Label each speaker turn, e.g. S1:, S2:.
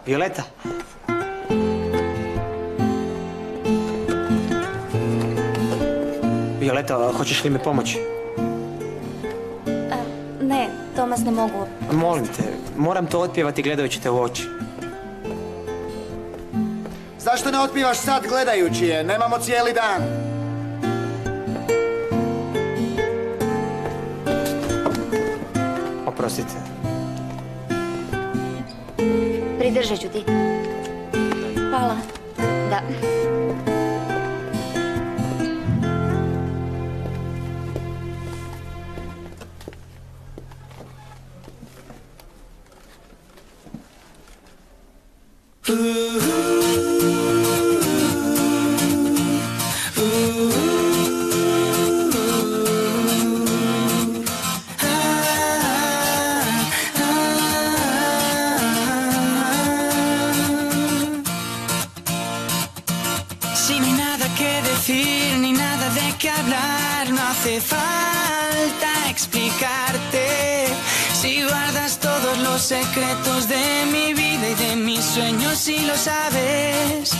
S1: Violeta. Violeta, hoćeš li mi pomoći?
S2: Ne, Tomas, ne mogu.
S1: Molim te, moram to otpjevati gledajući te u oči.
S3: Zašto ne otpivaš sad gledajući je? Nemamo cijeli dan.
S1: Oprostite.
S2: Pridržat ću ti. Hvala. Da.
S4: Si no hay nada que decir ni nada de qué hablar, no hace falta explicarte. Si guardas todos los secretos de mi vida y de mis sueños, si lo sabes.